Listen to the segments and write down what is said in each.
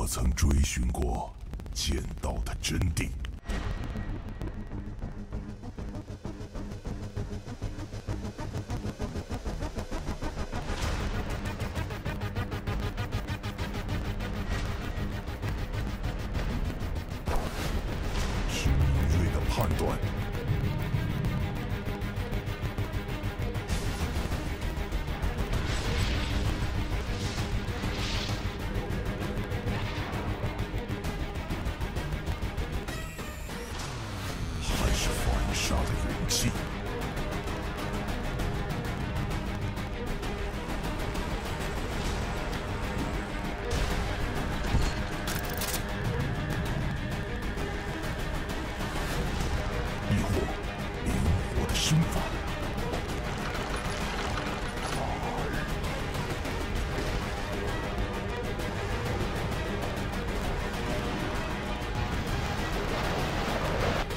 我曾追寻过剑道的真谛。是敏锐的判断。 杀的勇气，亦或灵活的身法。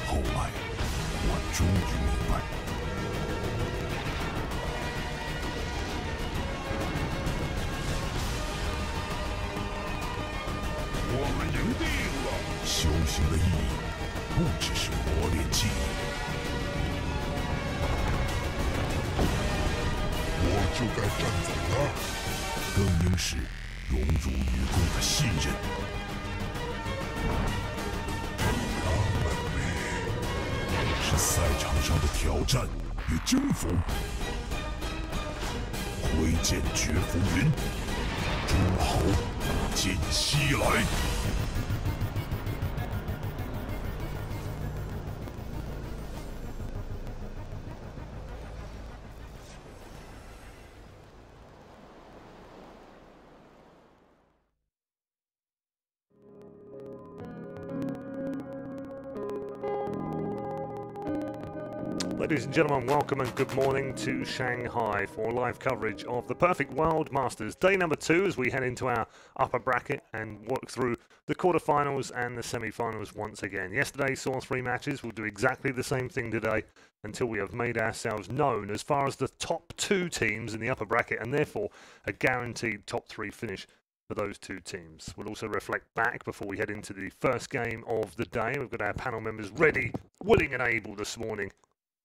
后来。 终于明白，我们赢定了。修行的意义不只是磨练技艺，我就该站在那儿，更应是荣辱与共的信任。 是赛场上的挑战与征服，挥剑绝浮云，诸侯尽西来。 Ladies and gentlemen, welcome and good morning to Shanghai for live coverage of the Perfect World Masters. Day number 2 as we head into our upper bracket and work through the quarterfinals and the semi-finals once again. Yesterday saw 3 matches. We'll do exactly the same thing today until we have made ourselves known as far as the top 2 teams in the upper bracket and therefore a guaranteed top 3 finish for those 2 teams. We'll also reflect back before we head into the first game of the day. We've got our panel members ready, willing and able this morning.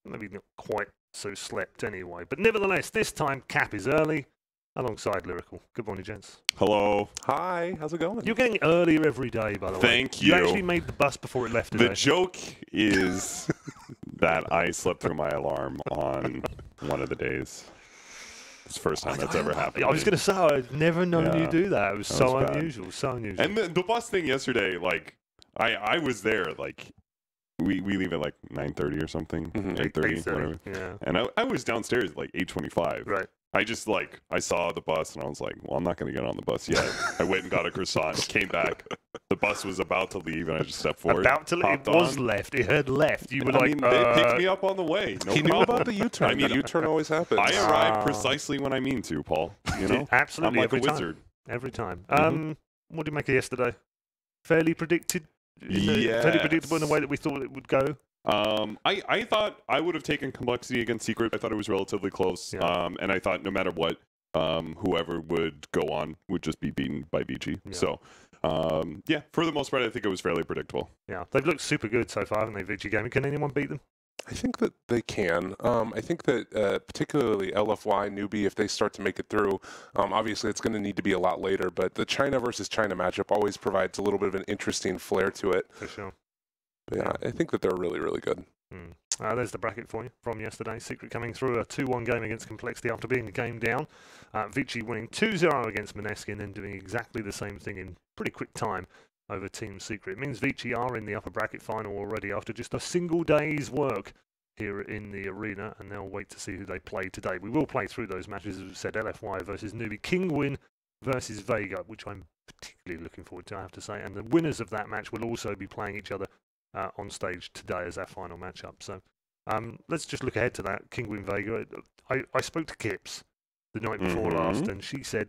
Maybe not quite so slept anyway. But nevertheless, this time Cap is early alongside Lyrical. Good morning, gents. Hello. Hi, how's it going? You're getting earlier every day, by the way. Thank you. You actually made the bus before it left today. The joke is that I slept through my alarm on one of the days. It's the first time that's ever happened. I was going to say, I've never known you do that. It was so unusual, so unusual. And the bus thing yesterday, like, I was there, like, we leave at like 9:30 or something, 8:30, whatever. Yeah. And I was downstairs at like 8:25. Right. I just like, I saw the bus and I was like, well, I'm not going to get on the bus yet. I went and got a croissant, came back. The bus was about to leave and I just stepped forward. About to leave? It was left. It had left. You were like, they picked me up on the way. No he problem. knew about the U-turn. I mean, the U-turn always happens. I arrive precisely when I mean to, Paul. You know? Absolutely. I'm like every a wizard. Time. Every time. What do you make of yesterday? Fairly predicted? Yes. Fairly predictable in the way that we thought it would go? I thought I would have taken Complexity against Secret. I thought it was relatively close. Yeah. And I thought no matter what, whoever would go on would just be beaten by Vici. Yeah. So, yeah, for the most part, I think it was fairly predictable. Yeah, they've looked super good so far, haven't they, Vici Gaming? Can anyone beat them? I think that they can. I think that particularly LFY, Newbee, if they start to make it through, obviously it's going to need to be a lot later, but the China versus China matchup always provides a little bit of an interesting flair to it. For sure. But yeah, I think that they're really, really good. There's the bracket for you from yesterday. Secret coming through a 2-1 game against Complexity after being the game down. Vici winning 2-0 against Maneskin and doing exactly the same thing in pretty quick time over Team Secret. It means Vici are in the upper bracket final already after just a single day's work here in the arena, and they'll wait to see who they play today. We will play through those matches, as we said, LFY versus Newbee, Kingwin versus Vega, which I'm particularly looking forward to, I have to say. And the winners of that match will also be playing each other on stage today as our final matchup. So let's just look ahead to that, Kingwin Vega. I spoke to Kips the night before last, and she said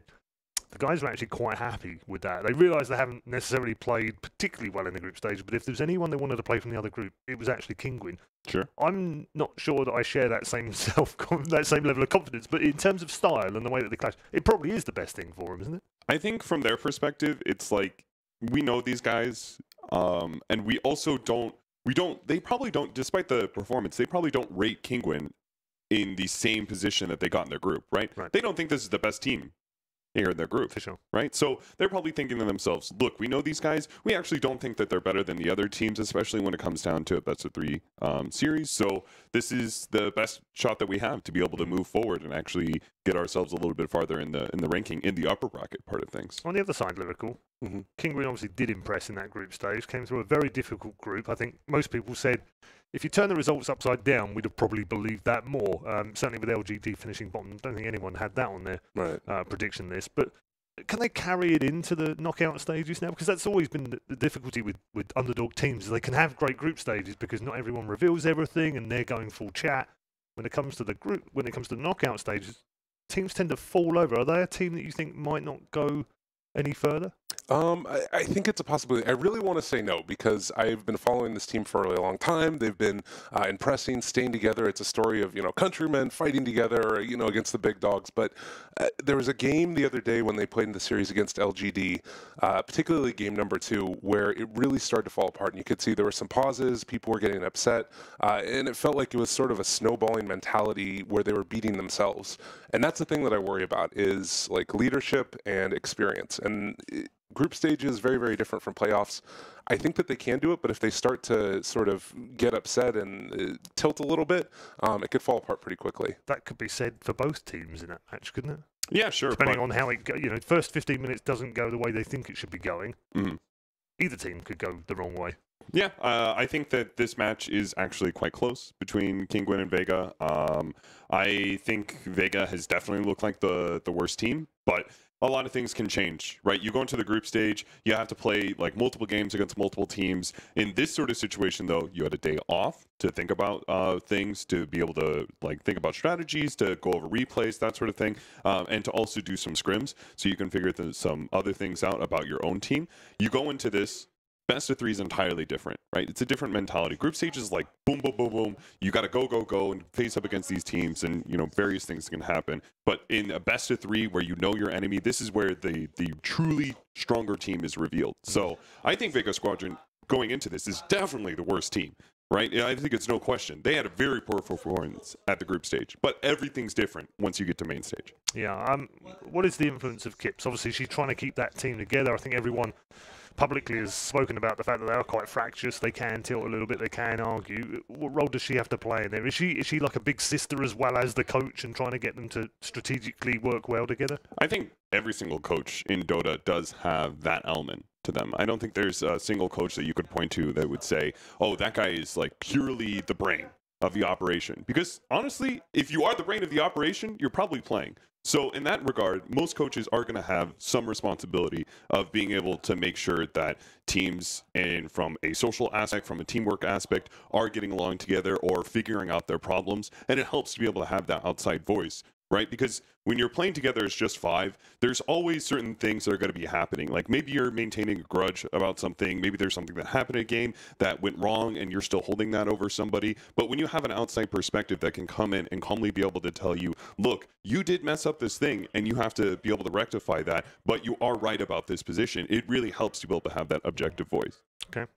the guys are actually quite happy with that. They realise they haven't necessarily played particularly well in the group stage, but if there's anyone they wanted to play from the other group, it was actually Kingwin. Sure. I'm not sure that I share that same that same level of confidence, but in terms of style and the way that they clash, it probably is the best thing for them, isn't it? I think from their perspective, it's like we know these guys, and we also don't. They probably don't. Despite the performance, they probably don't rate Kinguin in the same position that they got in their group. Right? They don't think this is the best team here in their group, for sure. Right? So they're probably thinking to themselves, look, we know these guys. We actually don't think that they're better than the other teams, especially when it comes down to a best-of-3 series. So this is the best shot that we have to be able to move forward and actually get ourselves a little bit farther in the ranking, in the upper bracket part of things. On the other side, Liverpool, Kinguin obviously did impress in that group stage, came through a very difficult group. I think most people said, if you turn the results upside down, we'd have probably believed that more. Certainly with LGD finishing bottom, I don't think anyone had that on their prediction list. But can they carry it into the knockout stages now? Because that's always been the difficulty with underdog teams. They can have great group stages because not everyone reveals everything and they're going full chat. When it comes to the knockout stages, teams tend to fall over. Are they a team that you think might not go any further? I think it's a possibility. I really want to say no because I've been following this team for a really long time. They've been impressing, staying together. It's a story of, countrymen fighting together, against the big dogs. But there was a game the other day when they played in the series against LGD, particularly game number 2, where it really started to fall apart. And you could see there were some pauses, people were getting upset, and it felt like it was sort of a snowballing mentality where they were beating themselves. And that's the thing that I worry about is like leadership and experience. And group stage is very, very different from playoffs. I think that they can do it, but if they start to sort of get upset and tilt a little bit, it could fall apart pretty quickly. That could be said for both teams in that match, couldn't it? Yeah, sure. Depending on how it goes, first 15 minutes doesn't go the way they think it should be going. Either team could go the wrong way. Yeah, I think that this match is actually quite close between Kinguin and Vega. I think Vega has definitely looked like the worst team, but a lot of things can change, right? You go into the group stage, you have to play like multiple games against multiple teams. In this sort of situation, though, you had a day off to think about things, to be able to like think about strategies, to go over replays, that sort of thing, and to also do some scrims so you can figure some other things out about your own team. You go into this. Best of 3 is entirely different, right? It's a different mentality. Group stage is like boom, boom, boom, boom. You got to go, and face up against these teams, and various things can happen. But in a best of 3, where you know your enemy, this is where the truly stronger team is revealed. So I think Vega Squadron going into this is definitely the worst team, right? I think it's no question. They had a very poor performance at the group stage, but everything's different once you get to main stage. Yeah. What is the influence of Kips? Obviously, she's trying to keep that team together. I think everyone publicly has spoken about the fact that they are quite fractious. They can tilt a little bit. They can argue. What role does she have to play in there? Is she like a big sister as well as the coach and trying to get them to strategically work well together? I think every single coach in Dota does have that element to them. I don't think there's a single coach that you could point to that would say, oh, that guy is like purely the brain of the operation. Because honestly, if you are the brain of the operation, you're probably playing. So in that regard, most coaches are going to have some responsibility of being able to make sure that teams, and from a social aspect, from a teamwork aspect, are getting along together or figuring out their problems. And it helps to be able to have that outside voice, right? Because when you're playing together as just 5, there's always certain things that are going to be happening. Like maybe you're maintaining a grudge about something. Maybe there's something that happened in a game that went wrong and you're still holding that over somebody. But when you have an outside perspective that can come in and calmly be able to tell you, look, you did mess up this thing and you have to be able to rectify that, but you are right about this position, it really helps to be able to have that objective voice. Okay,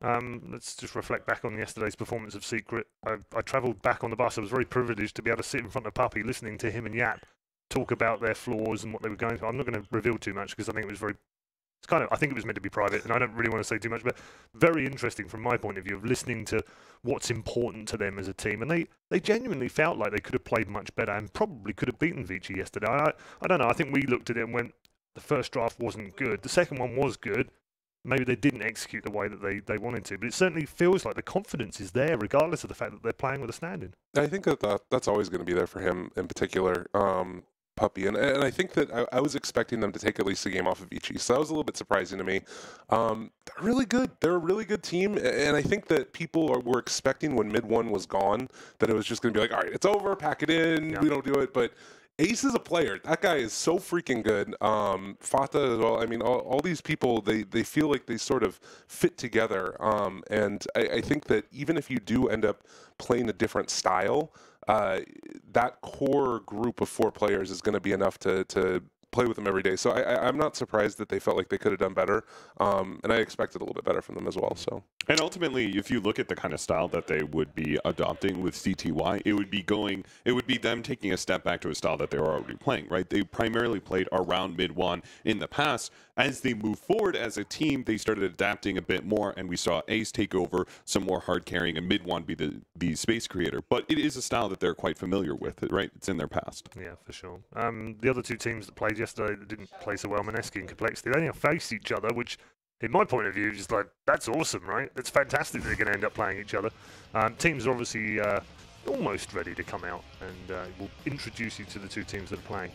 let's just reflect back on yesterday's performance of Secret. I travelled back on the bus. I was very privileged to be able to sit in front of Puppy listening to him and Yap talk about their flaws and what they were going through. I'm not going to reveal too much because I think it was I think it was meant to be private, and I don't really want to say too much, but very interesting from my point of view of listening to what's important to them as a team. And they genuinely felt like they could have played much better and probably could have beaten Vici yesterday. I don't know. I think we looked at it and went, the first draft wasn't good. The second one was good. Maybe they didn't execute the way that they wanted to, but it certainly feels like the confidence is there, regardless of the fact that they're playing with a stand-in. I think that's always going to be there for him in particular. Puppy, and I think that I was expecting them to take at least a game off of Vici, so that was a little bit surprising to me. They're really good. They're a really good team, and I think that people were expecting when mid 1 was gone that it was just going to be like, all right, it's over, pack it in, we don't do it, but Ace is a player. That guy is so freaking good. Fata as well. I mean, all these people, they feel like they sort of fit together, and I think that even if you do end up playing a different style, that core group of 4 players is going to be enough to play with them every day. So I'm not surprised that they felt like they could have done better, and I expected a little bit better from them as well. So. And ultimately, if you look at the kind of style that they would be adopting with CTY, it would be them taking a step back to a style that they were already playing, right? They primarily played around mid-1 in the past. As they move forward as a team, they started adapting a bit more, and we saw Ace take over some more hard carrying and mid-1 be the space creator. But it is a style that they're quite familiar with, right? It's in their past. Yeah, for sure. The other two teams that played yesterday that didn't play so well, Moneski and Complexity, they only faced each other, which, in my point of view, is just like, that's awesome, right? It's fantastic that they're going to end up playing each other. Teams are obviously almost ready to come out, and we'll introduce you to the two teams that are playing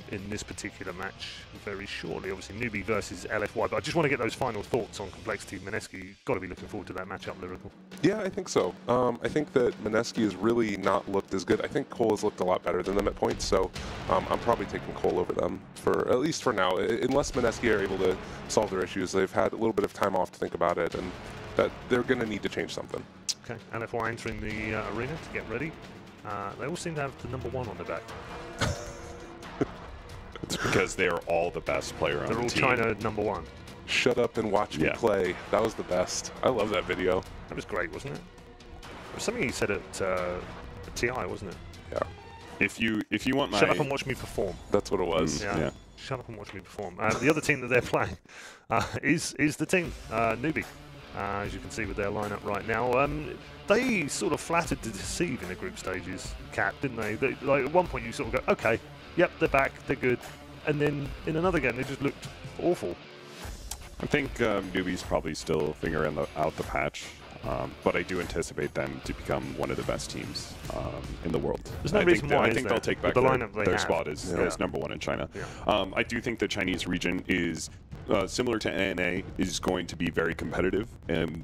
in this particular match very shortly. Obviously, Newbee versus LFY, but I just want to get those final thoughts on Complexity. Moneski, you've got to be looking forward to that matchup, Lyrical. Yeah, I think so. I think that Moneski has really not looked as good. I think Cole has looked a lot better than them at points, so I'm probably taking Cole over them, at least for now. Unless Moneski are able to solve their issues, they've had a little bit of time off to think about it, and that they're going to need to change something. Okay, LFY entering the arena to get ready. They all seem to have the #1 on their back. It's because they are all the best player on the team. They're all China #1. Shut up and watch me play. That was the best. I love that video. That was great, wasn't it? It was something he said at TI, wasn't it? Yeah. If you want my... Shut up and watch me perform. That's what it was. Yeah. Shut up and watch me perform. The other team that they're playing is the team, Newbee. As you can see with their lineup right now. They sort of flattered to deceive in the group stages, Cat, didn't they? Like at one point you sort of go, okay, yep, they're back, they're good. And then in another game they just looked awful. I think Newbee's probably still figuring out the patch, but I do anticipate them to become one of the best teams in the world. There's no reason why, I think they'll take back their spot as #1 in China. Yeah. I do think the Chinese region is similar to NA, is going to be very competitive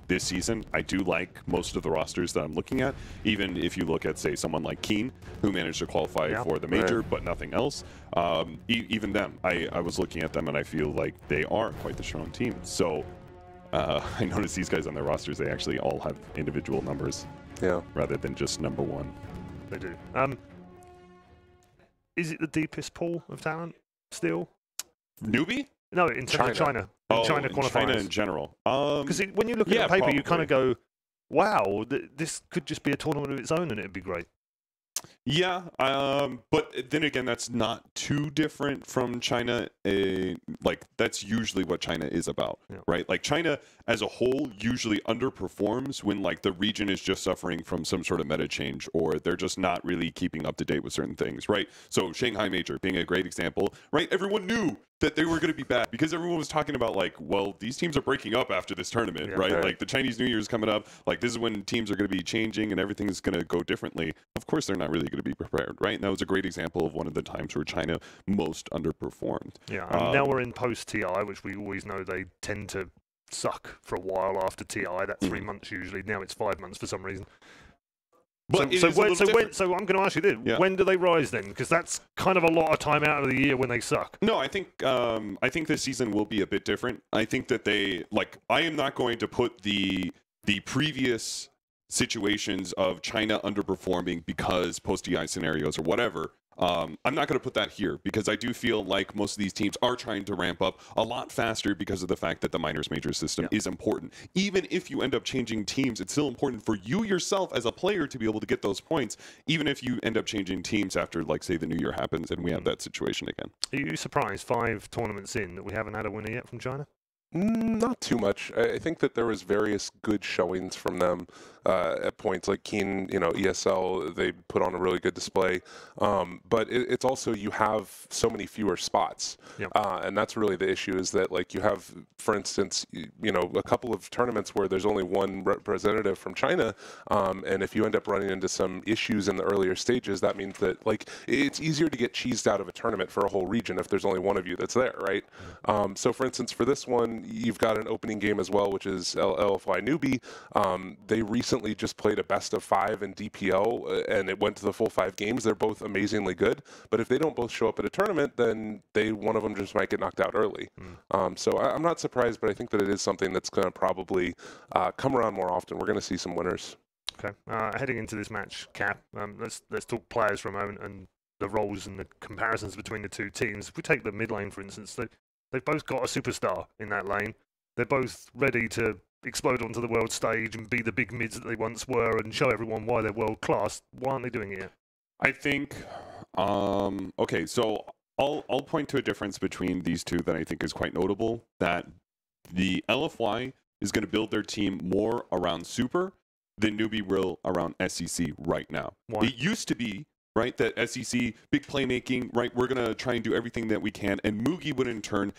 this season. I do like most of the rosters that I'm looking at, even if you look at, say, someone like Keen, who managed to qualify for the major, but nothing else. Even them, I was looking at them and I feel like they are quite the strong team. So I noticed these guys on their rosters, they actually all have individual numbers, rather than just #1. They do. Is it the deepest pool of talent still? Newbee? No, in terms of China. China qualifiers. China in general. Because when you look at the paper, you kind of go, wow, this could just be a tournament of its own and it'd be great. Yeah, but then again, that's not too different from China. Like, that's usually what China is about, right? Like, China as a whole usually underperforms when, like, the region is just suffering from some sort of meta change, or they're just not really keeping up to date with certain things, right? So Shanghai Major being a great example, right? Everyone knew that they were going to be bad because everyone was talking about, like, well, these teams are breaking up after this tournament, right? Like, the Chinese New Year is coming up. Like, this is when teams are going to be changing and everything is going to go differently. Of course, they're not really going to be prepared, right? And that was a great example of one of the times where China most underperformed. Yeah, and now we're in post-TI, which we always know they tend to suck for a while after TI. That's 3 months usually. Now it's 5 months for some reason. But so I'm going to ask you this: when do they rise then? Because that's kind of a lot of time out of the year when they suck. No, I think this season will be a bit different. I think that I am not going to put the previous situations of China underperforming because post-TI scenarios or whatever. I'm not going to put that here because I do feel like most of these teams are trying to ramp up a lot faster because of the fact that the minors major system is important. Even if you end up changing teams, it's still important for you yourself as a player to be able to get those points, even if you end up changing teams after, like, say, the New Year happens and we have that situation again. Are you surprised 5 tournaments in that we haven't had a winner yet from China? Not too much. I think that there was various good showings from them at points. Like Keen, ESL, they put on a really good display. But it's also, you have so many fewer spots. And that's really the issue, is that, like, you have, for instance, a couple of tournaments where there's only one representative from China. And if you end up running into some issues in the earlier stages, that means that, like, it's easier to get cheesed out of a tournament for a whole region if there's only one of you that's there, right? So, for instance, for this one, you've got an opening game as well, which is LFY Newbee. They recently just played a best of 5 in DPL, and it went to the full 5 games. They're both amazingly good, but if they don't both show up at a tournament, then one of them just might get knocked out early. So I'm not surprised, but I think that it is something that's going to probably come around more often. We're going to see some winners. Okay. Heading into this match, Cap, let's talk players for a moment and the roles and the comparisons between the two teams. If we take the mid lane, for instance, they've both got a superstar in that lane. They're both ready to explode onto the world stage and be the big mids that they once were and show everyone why they're world class. Why aren't they doing it yet? I think, okay, so I'll point to a difference between these two that I think is quite notable, that the LFY is going to build their team more around Super than Newbee will around SEC right now. Why? It used to be, right, that SEC, big playmaking, right, we're going to try and do everything that we can, and Mugi would in turn